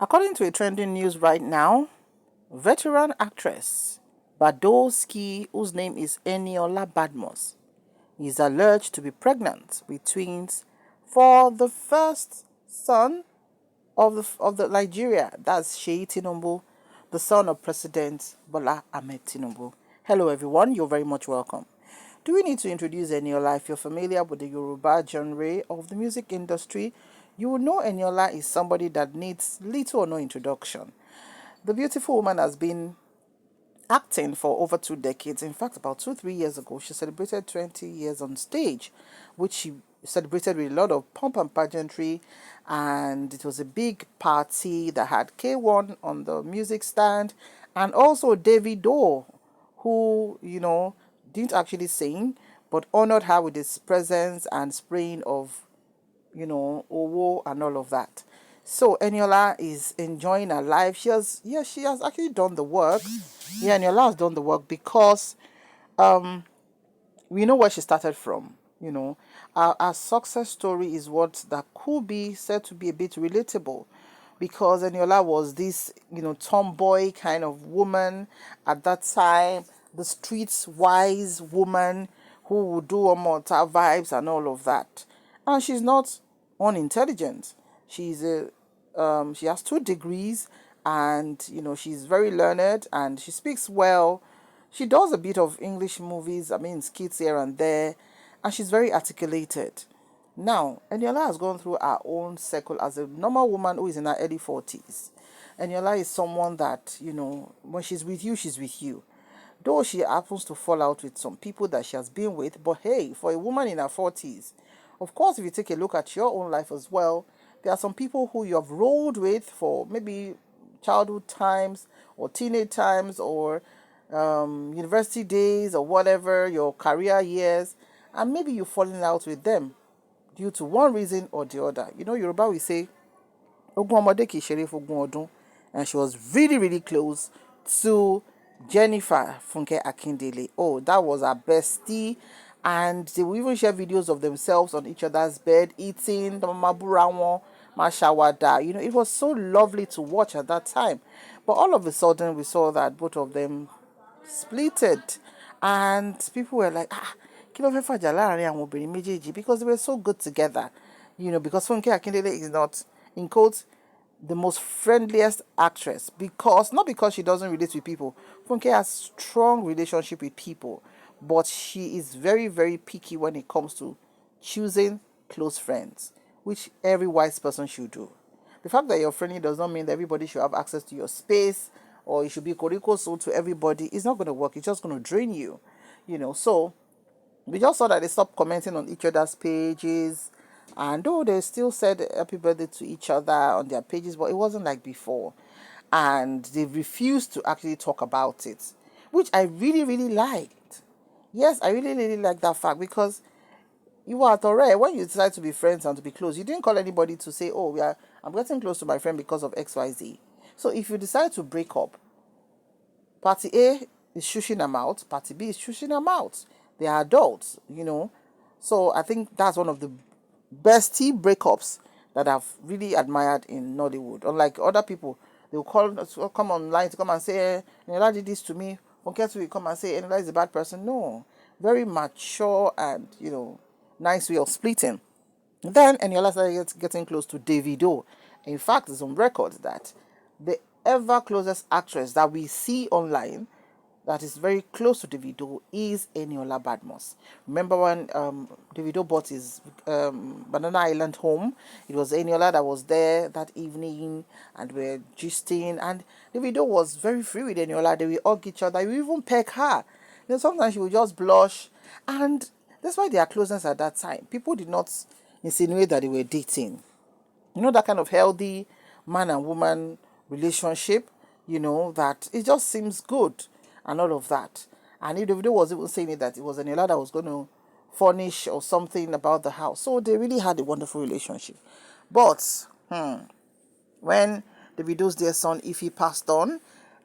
According to a trending news right now, veteran actress Badowski, whose name is Eniola Badmus, is alleged to be pregnant with twins for the first son of the Nigeria. That's Seyi Tinubu, the son of President Bola Ahmed Tinubu. Hello, everyone. You're very much welcome. Do we need to introduce Eniola? If you're familiar with the Yoruba genre of the music industry, you will know Eniola is somebody that needs little or no introduction. The beautiful woman has been acting for over 2 decades. In fact, about 3 years ago, she celebrated 20 years on stage, which she celebrated with a lot of pomp and pageantry. And it was a big party that had K1 on the music stand and also Davido, who, didn't actually sing, but honored her with his presence and spraying of Owo and all of that. So Eniola is enjoying her life. She has actually done the work. Yeah, Eniola has done the work because we know where she started from. Our success story is what that could be said to be a bit relatable, because Eniola was this, tomboy kind of woman at that time, the streets wise woman who would do mortar vibes and all of that. And she's not unintelligent. She has 2 degrees, and she's very learned and she speaks well. She does a bit of English movies, I mean skits here and there, and she's very articulated. Now, Eniola has gone through her own circle as a normal woman who is in her early 40s. Eniola is someone that, when she's with you, she's with you. Though she happens to fall out with some people that she has been with, but hey, for a woman in her 40s, of course, if you take a look at your own life as well, there are some people who you have rolled with for maybe childhood times or teenage times or university days or whatever, your career years, and maybe you're falling out with them due to one reason or the other. Yoruba will say, Ogun ọmọdé kìí ṣeré fógún ọdún, and she was really, really close to Jennifer Funke Akindele. Oh, that was her bestie. And they will even share videos of themselves on each other's bed, eating, maburawo, mashawada. It was so lovely to watch at that time. But all of a sudden, we saw that both of them splitted. And people were like, kí ló fẹ́ fàjà láàrin àwọn obìnrin méjèèjì, because they were so good together. Because Funke Akindele is not, in quotes, the most friendliest actress, because not because she doesn't relate with people. Funke has strong relationship with people, but she is very, very picky when it comes to choosing close friends, which every wise person should do. The fact that you're friendly does not mean that everybody should have access to your space or you should be koriko so to everybody. It's not going to work. It's just going to drain you. So we just saw that they stopped commenting on each other's pages, and though they still said happy birthday to each other on their pages, but it wasn't like before. And they refused to actually talk about it, which I really, really liked. Yes, I really, really like that fact, because you are alright when you decide to be friends and to be close. You didn't call anybody to say, "Oh, I'm getting close to my friend because of XYZ." So if you decide to break up, Party A is shushing them out, Party B is shushing them out. They are adults. So I think that's one of the best tea breakups that I've really admired in Nollywood. Unlike other people, they will come online to come and say, Nela did this to me. Forget to come and say, Nela is a bad person. No. Very mature and, nice way of splitting. Then Eniola started getting close to Davido. In fact, it's on record that the ever closest actress that we see online that is very close to Davido is Eniola Badmus. Remember when Davido bought his Banana Island home? It was Eniola that was there that evening, and we're gisting, and Davido was very free with Eniola. They will hug each other. We even peck her. Sometimes she would just blush, and that's why they are closeness at that time. People did not insinuate that they were dating. That kind of healthy man and woman relationship, that it just seems good and all of that. And if Davido was even saying it, that it was Eniola that was going to furnish or something about the house. So they really had a wonderful relationship. But when Davido's dear son Ify passed on,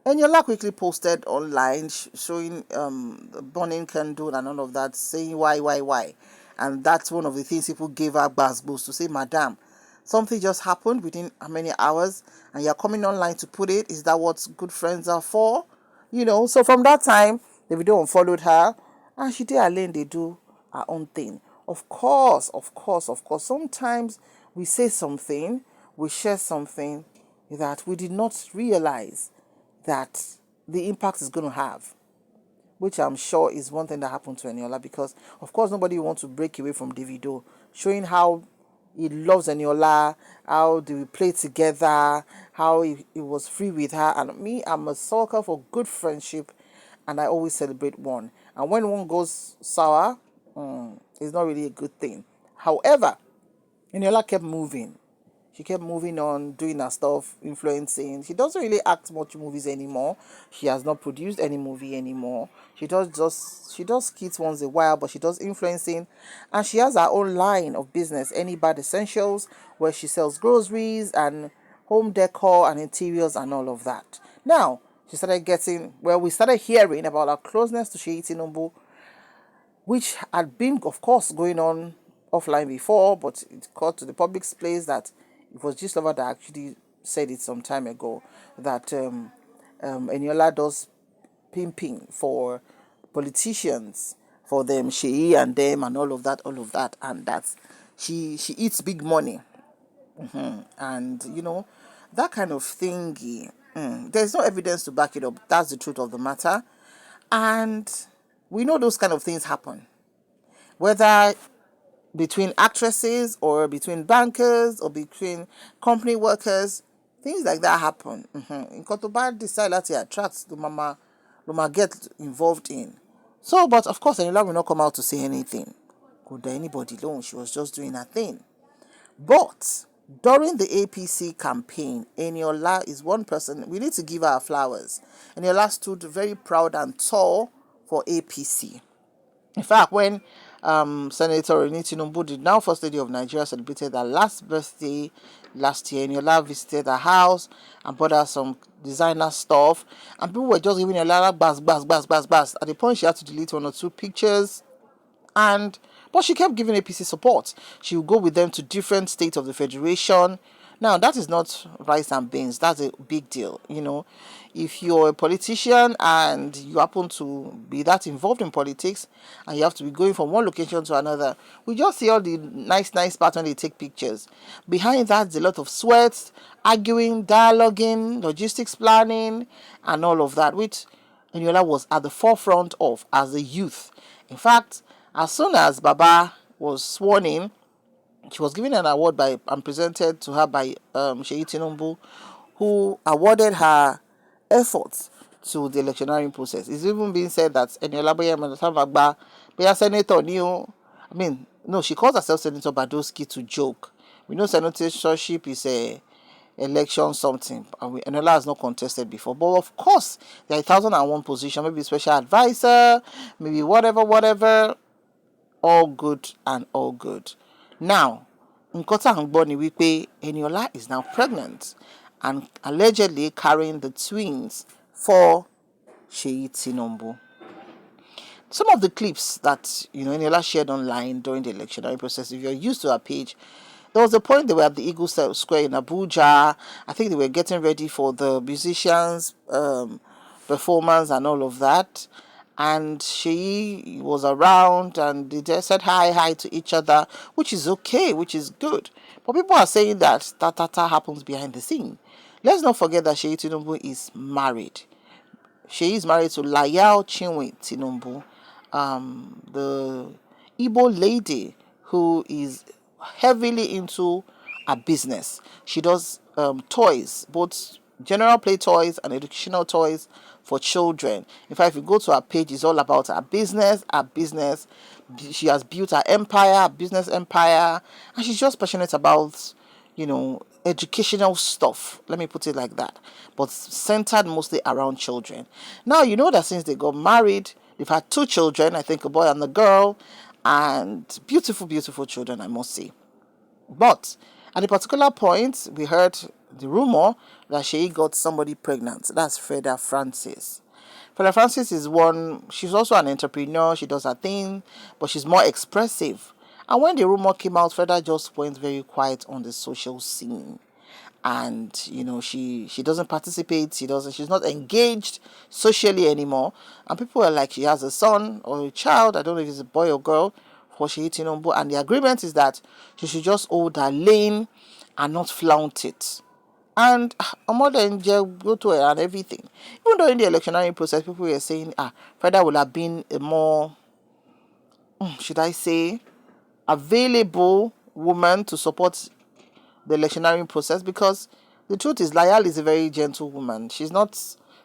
Eniola quickly posted online showing the burning candle and all of that, saying why. And that's one of the things people gave her boost to say, Madam, Something just happened within how many hours, and you're coming online to put it. Is that what good friends are for? So from that time, the video unfollowed her, and she did her lane, they do her own thing. Of course, of course, of course. Sometimes we say something, we share something that we did not realize that the impact is going to have, which I'm sure is one thing that happened to Eniola, because of course nobody wants to break away from Davido, showing how he loves Eniola, how they play together, how he was free with her. And me, I'm a sucker for good friendship, and I always celebrate one. And when one goes sour, it's not really a good thing. However, Eniola kept moving. She kept moving on, doing her stuff, influencing. She doesn't really act much movies anymore. She has not produced any movie anymore. She does skits once in a while, but she does influencing, and she has her own line of business, Any Bad Essentials, where she sells groceries and home decor and interiors and all of that. Now we started hearing about her closeness to Seyi Tinubu, which had been, of course, going on offline before, but it got to the public's place that it was Gistlover that actually said it some time ago, that Eniola does pimping for politicians, for them, Sheyi and them, and all of that, and that she eats big money, and that kind of thingy. There's no evidence to back it up. That's the truth of the matter, and we know those kind of things happen, whether between actresses or between bankers or between company workers. Things like that happen. Nǹkan tó bá decide láti attract ló máa get involved in. So, but of course, Eniola will not come out to say anything. Could anybody alone? She was just doing her thing. But during the APC campaign, Eniola is one person. We need to give her flowers. Eniola stood very proud and tall for APC. In fact, when Senator Seyi Tinubu, the now First Lady of Nigeria, celebrated her last birthday last year, Eniola visited her house and bought her some designer stuff. And people were just giving Eniola bas. At the point, she had to delete one or two pictures. But she kept giving APC support. She would go with them to different states of the federation. Now, that is not rice and beans. That's a big deal. If you're a politician and you happen to be that involved in politics, and you have to be going from one location to another, we just see all the nice parts when they take pictures. Behind that, there's a lot of sweat, arguing, dialoguing, logistics planning, and all of that, which Eniola was at the forefront of as a youth. In fact, as soon as Baba was sworn in, she was given an award and presented to her by Seyi Tinubu, who awarded her efforts to the electioneering process. It's even been said that Eniola Boya Senator Neo. I mean, no, she calls herself Senator Badowski to joke. We know senatorship is a election something, and Eniola has not contested before. But of course, there are 1,001 position, maybe special advisor, maybe whatever. All good and all good. Now, Nkota Hangboni Wipe, Eniola is now pregnant and allegedly carrying the twins for Seyi Tinubu. Some of the clips that Eniola shared online during the electionary process, if you're used to her page, there was a point they were at the Eagle Square in Abuja. I think they were getting ready for the musicians' performance and all of that. And she was around and they just said hi to each other, which is okay, which is good. But people are saying that ta happens behind the scene. Let's not forget that Seyi Tinubu is married. She is married to Layal Chinwe Tinubu, the Igbo lady who is heavily into a business. She does toys, both general play toys and educational toys for children. In fact, if you go to her page, it's all about her business. She has built her empire, her business empire, and she's just passionate about, educational stuff. Let me put it like that. But centered mostly around children. Now, you know that since they got married, they've had 2 children, I think a boy and a girl, and beautiful, beautiful children, I must say. But at a particular point, we heard the rumor that Seyi got somebody pregnant. That's Freda Francis. Freda Francis is she's also an entrepreneur. She does her thing, but she's more expressive. And when the rumor came out, Freda just went very quiet on the social scene. And she doesn't participate, she's not engaged socially anymore. And people are like, she has a son or a child, I don't know if it's a boy or girl, for Seyi Tinubu, and the agreement is that she should just hold her lane and not flaunt it. And a mother in jail go to her and everything. Even during the electionary process, people were saying, Freda would have been a more, should I say, available woman to support the electionary process, because the truth is Layal is a very gentle woman. She's not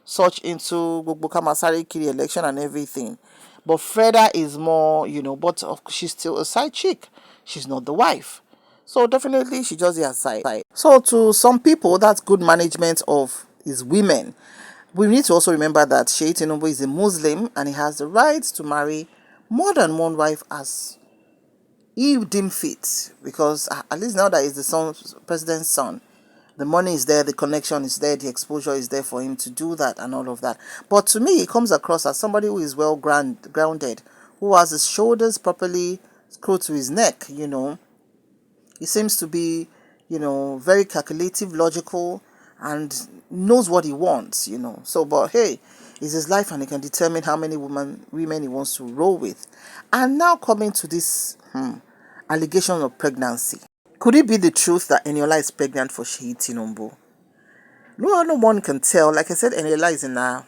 such into Gbogbo Masari Kiri election and everything. But Freda is more, but she's still a side chick. She's not the wife. So definitely she just the side. So to some people, that's good management of his women. We need to also remember that Seyi Tinubu is a Muslim and he has the right to marry more than one wife as he deemed fit, because at least now that he's the president's son, the money is there, the connection is there, the exposure is there for him to do that and all of that. But to me, he comes across as somebody who is well grounded, who has his shoulders properly screwed to his neck. He seems to be, very calculative, logical, and knows what he wants. So, but hey, it's his life and he can determine how many women he wants to roll with. And now coming to this allegation of pregnancy. Could it be the truth that Eniola is pregnant for Seyi Tinubu? No one can tell. Like I said, Eniola is in her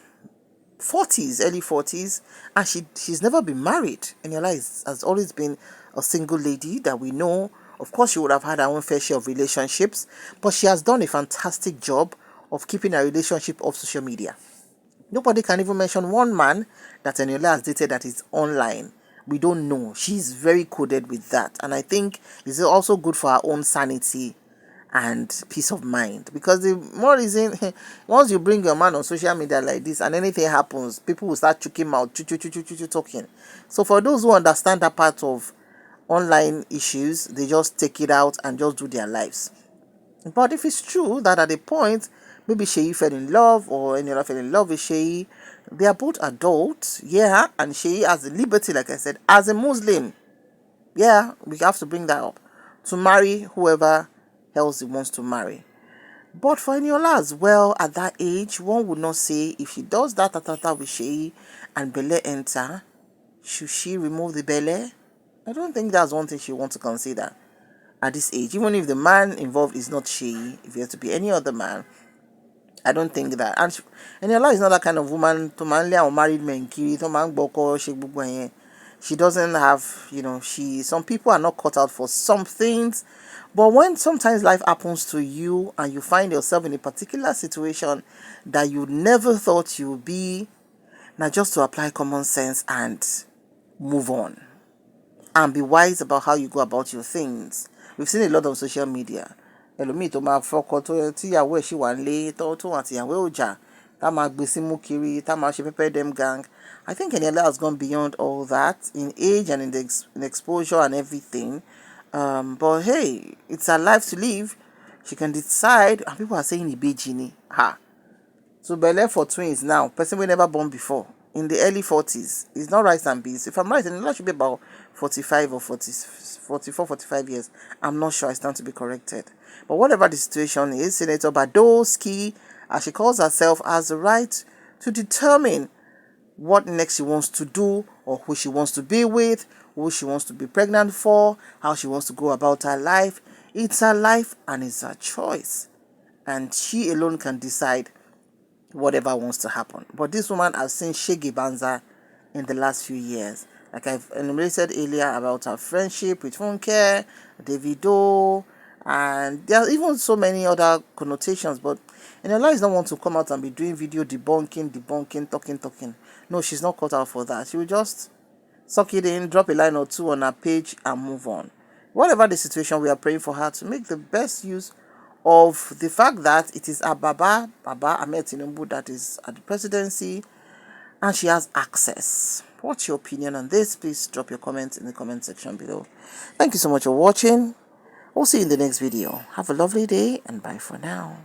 40s, early 40s, and she's never been married. Eniola has always been a single lady that we know. Of course, she would have had her own fair share of relationships, but she has done a fantastic job of keeping her relationship off social media. Nobody can even mention one man that Eniola has dated that is online. We don't know. She's very coded with that. And I think it's also good for her own sanity and peace of mind. Because the more reason, once you bring your man on social media like this and anything happens, people will start choking out, talking. So for those who understand that part of online issues, they just take it out and just do their lives. But if it's true that at a point, maybe Seyi fell in love or Eniola fell in love with Seyi, they are both adults, yeah, and Seyi has the liberty, like I said, as a Muslim, yeah, we have to bring that up, to marry whoever else he wants to marry. But for Eniola as well, at that age, one would not say if she does that with Seyi and Bele enter, should she remove the Bele? I don't think that's one thing she wants to consider at this age. Even if the man involved is not Seyi, if it has to be any other man, I don't think that. And Eniola is not that kind of woman to manly or married men kiri to man gboko she gbogbo yen. She doesn't have, some people are not cut out for some things. But when sometimes life happens to you and you find yourself in a particular situation that you never thought you would be, now just to apply common sense and move on. And be wise about how you go about your things. We've seen a lot on social media. Ẹlòmíì tó máa fọkọ tíyàwó ẹ̀ ṣì wà nílé tó àtìyàwó ẹ̀ ò jà tá máa gbé símú kiri tá máa ṣe pepper dem gang. I think Eniola has gone beyond all that in age and in exposure and everything. But hey, it's her life to live. She can decide. And people are saying Ibeji ni. So belle for twins now, person we never born before, in the early 40s. It's not rice and beans. If I'm right, Eniola should be about 45 or 40, 44, 45 years. I'm not sure. I stand to be corrected. But whatever the situation is, Senator Badowski, as she calls herself, has the right to determine what next she wants to do, or who she wants to be with, who she wants to be pregnant for, how she wants to go about her life. It's her life and it's her choice. And she alone can decide whatever wants to happen. But this woman has seen Shege Banza in the last few years. Like I've enumerated earlier about her friendship with Funke, Davido, and there are even so many other connotations. But Eniola is not one to come out and be doing video debunking, talking. No, she's not cut out for that. She will just suck it in, drop a line or two on her page and move on. Whatever the situation, we are praying for her to make the best use of the fact that it is her Baba Ahmed Tinubu that is at the presidency and she has access. What's your opinion on this? Please drop your comments in the comment section below. Thank you so much for watching. We'll see you in the next video. Have a lovely day and bye for now.